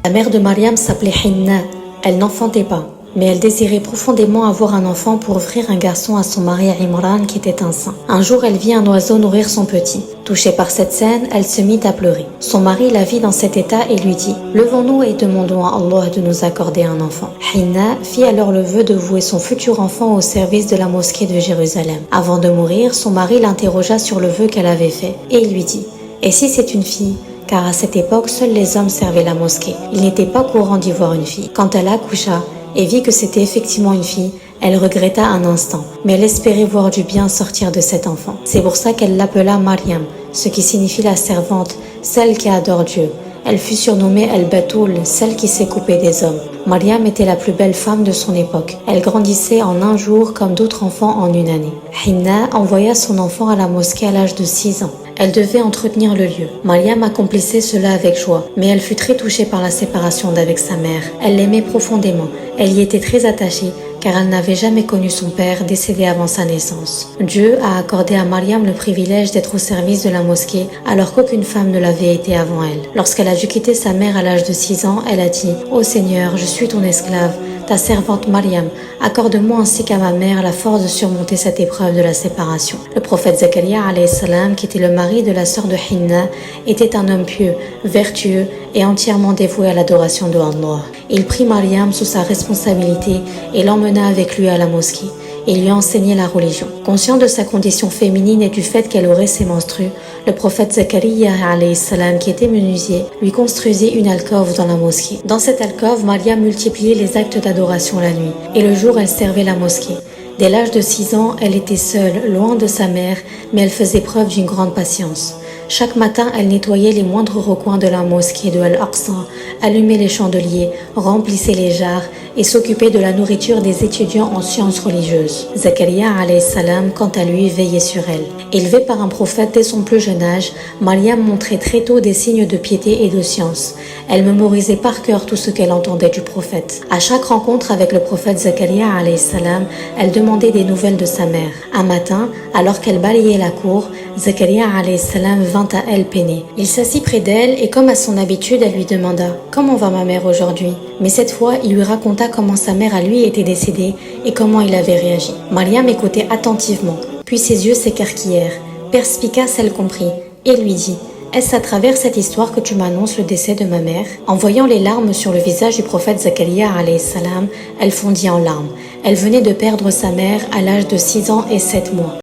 La mère de Mariam s'appelait Hinna. Elle n'enfantait pas, mais elle désirait profondément avoir un enfant pour offrir un garçon à son mari Imran qui était enceint. Un jour, elle vit un oiseau nourrir son petit. Touchée par cette scène, elle se mit à pleurer. Son mari la vit dans cet état et lui dit « Levons-nous et demandons à Allah de nous accorder un enfant. » Hinna fit alors le vœu de vouer son futur enfant au service de la mosquée de Jérusalem. Avant de mourir, son mari l'interrogea sur le vœu qu'elle avait fait et il lui dit « Et si c'est une fille ?» Car à cette époque, seuls les hommes servaient la mosquée. Il n'était pas courant d'y voir une fille. Quand elle accoucha et vit que c'était effectivement une fille, elle regretta un instant, mais elle espérait voir du bien sortir de cet enfant. C'est pour ça qu'elle l'appela Mariam, ce qui signifie la servante, celle qui adore Dieu. Elle fut surnommée El-Batoul, celle qui s'est coupée des hommes. Mariam était la plus belle femme de son époque. Elle grandissait en un jour comme d'autres enfants en une année. Hinna envoya son enfant à la mosquée à l'âge de 6 ans. Elle devait entretenir le lieu. Mariam accomplissait cela avec joie, mais elle fut très touchée par la séparation d'avec sa mère. Elle l'aimait profondément. Elle y était très attachée, car elle n'avait jamais connu son père, décédé avant sa naissance. Dieu a accordé à Mariam le privilège d'être au service de la mosquée, alors qu'aucune femme ne l'avait été avant elle. Lorsqu'elle a dû quitter sa mère à l'âge de 6 ans, elle a dit « Ô Seigneur, je suis ton esclave, ta servante Mariam, accorde-moi ainsi qu'à ma mère la force de surmonter cette épreuve de la séparation. » Le prophète Zakaria alayhi salam, qui était le mari de la sœur de Hinna, était un homme pieux, vertueux et entièrement dévoué à l'adoration de Allah. Il prit Mariam sous sa responsabilité et l'emmena avec lui à la mosquée. Il lui enseignait la religion. Conscient de sa condition féminine et du fait qu'elle aurait ses menstrues, le prophète Zakaria alayhi salam, qui était menuisier, lui construisit une alcôve dans la mosquée. Dans cette alcôve, Mariam multipliait les actes d'adoration la nuit, et le jour elle servait la mosquée. Dès l'âge de 6 ans, elle était seule, loin de sa mère, mais elle faisait preuve d'une grande patience. Chaque matin, elle nettoyait les moindres recoins de la mosquée de Al-Aqsa, allumait les chandeliers, remplissait les jarres et s'occupait de la nourriture des étudiants en sciences religieuses. Zakaria alayhi salam, quant à lui, veillait sur elle. Élevée par un prophète dès son plus jeune âge, Mariam montrait très tôt des signes de piété et de science. Elle mémorisait par cœur tout ce qu'elle entendait du prophète. À chaque rencontre avec le prophète Zakaria alayhi salam, elle demandait des nouvelles de sa mère. Un matin, alors qu'elle balayait la cour, Zakaria alayhi salam vint à elle peiner. Il s'assit près d'elle et comme à son habitude, elle lui demanda « Comment va ma mère aujourd'hui ?» Mais cette fois, il lui raconta comment sa mère à lui était décédée et comment il avait réagi. Mariam écoutait attentivement, puis ses yeux s'écarquillèrent. Perspicace, elle comprit et lui dit « Est-ce à travers cette histoire que tu m'annonces le décès de ma mère ?» En voyant les larmes sur le visage du prophète Zakaria alayhi salam, elle fondit en larmes. Elle venait de perdre sa mère à l'âge de 6 ans et 7 mois.